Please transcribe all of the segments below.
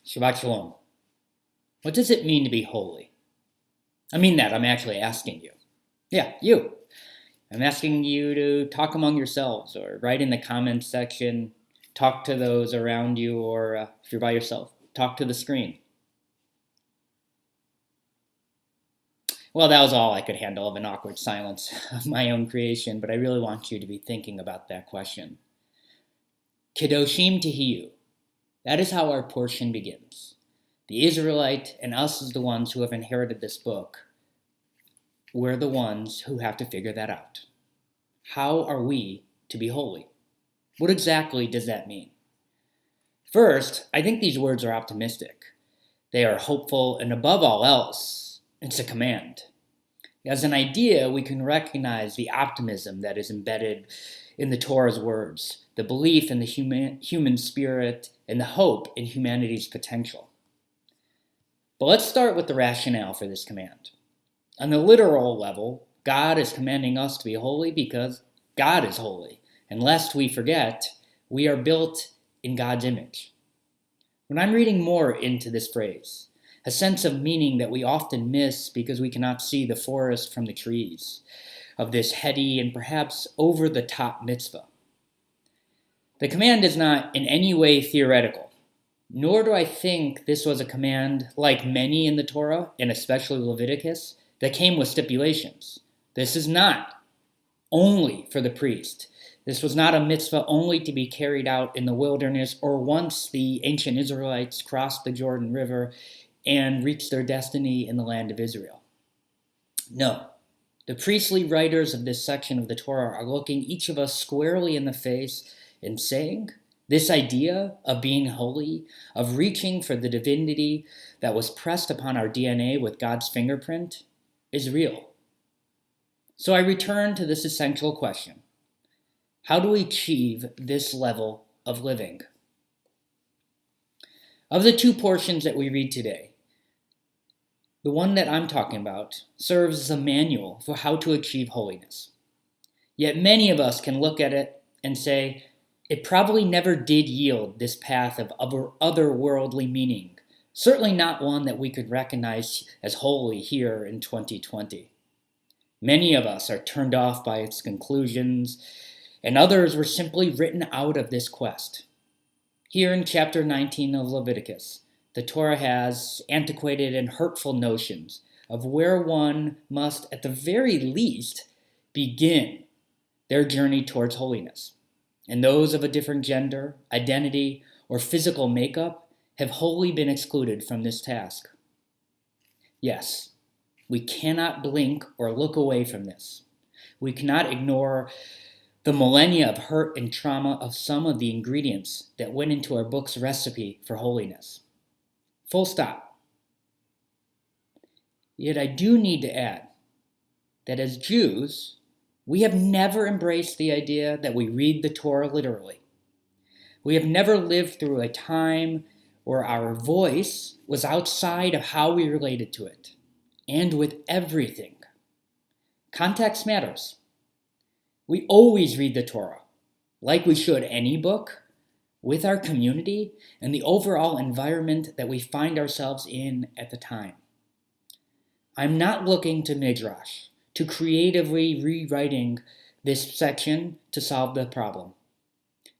Shabbat Shalom. What does it mean to be holy? I mean that. I'm actually asking you. Yeah, you. I'm asking you to talk among yourselves or write in the comments section. Talk to those around you, or if you're by yourself, talk to the screen. Well, that was all I could handle of an awkward silence of my own creation, but I really want you to be thinking about that question. Kedoshim Tihiyu. That is how our portion begins. The Israelite and us as the ones who have inherited this book, we're the ones who have to figure that out. How are we to be holy? What exactly does that mean? First, I think these words are optimistic. They are hopeful, and above all else, it's a command. As an idea, we can recognize the optimism that is embedded in the Torah's words, the belief in the human spirit, and the hope in humanity's potential. But let's start with the rationale for this command. On the literal level, God is commanding us to be holy because God is holy. And lest we forget, we are built in God's image. When I'm reading more into this phrase, a sense of meaning that we often miss because we cannot see the forest from the trees, of this heady and perhaps over-the-top mitzvah. The command is not in any way theoretical, nor do I think this was a command, like many in the Torah, and especially Leviticus, that came with stipulations. This is not only for the priest. This was not a mitzvah only to be carried out in the wilderness or once the ancient Israelites crossed the Jordan River and reached their destiny in the land of Israel. No, the priestly writers of this section of the Torah are looking each of us squarely in the face and saying, this idea of being holy, of reaching for the divinity that was pressed upon our DNA with God's fingerprint, is real. So I return to this essential question. How do we achieve this level of living? Of the two portions that we read today, the one that I'm talking about serves as a manual for how to achieve holiness. Yet many of us can look at it and say, it probably never did yield this path of otherworldly meaning, certainly not one that we could recognize as holy here in 2020. Many of us are turned off by its conclusions, and others were simply written out of this quest. Here in chapter 19 of Leviticus, the Torah has antiquated and hurtful notions of where one must, at the very least, begin their journey towards holiness. And those of a different gender, identity, or physical makeup have wholly been excluded from this task. Yes, we cannot blink or look away from this. We cannot ignore the millennia of hurt and trauma of some of the ingredients that went into our book's recipe for holiness. Full stop. Yet I do need to add that as Jews, we have never embraced the idea that we read the Torah literally. We have never lived through a time where our voice was outside of how we related to it, and with everything. Context matters. We always read the Torah, like we should any book, with our community and the overall environment that we find ourselves in at the time. I'm not looking to Midrash, to creatively rewriting this section to solve the problem.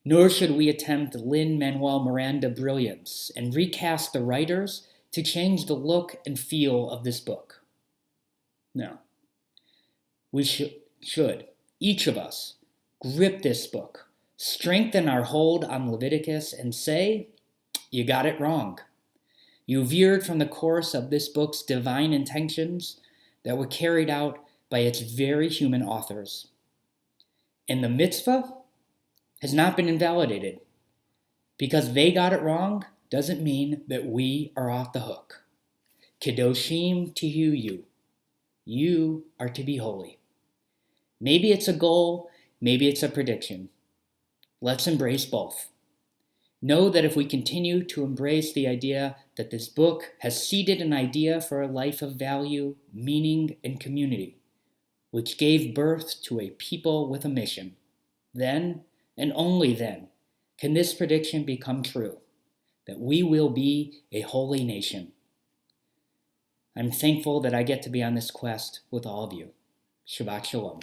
Nor should we attempt Lin-Manuel Miranda brilliance and recast the writers to change the look and feel of this book. No. We should, each of us, grip this book, strengthen our hold on Leviticus, and say, you got it wrong. You veered from the course of this book's divine intentions that were carried out by its very human authors. And the mitzvah has not been invalidated. Because they got it wrong doesn't mean that we are off the hook. Kedoshim Tihiyu. You are to be holy. Maybe it's a goal, maybe it's a prediction. Let's embrace both. Know that if we continue to embrace the idea that this book has seeded an idea for a life of value, meaning, and community, which gave birth to a people with a mission, then, and only then, can this prediction become true, that we will be a holy nation. I'm thankful that I get to be on this quest with all of you. Shabbat Shalom.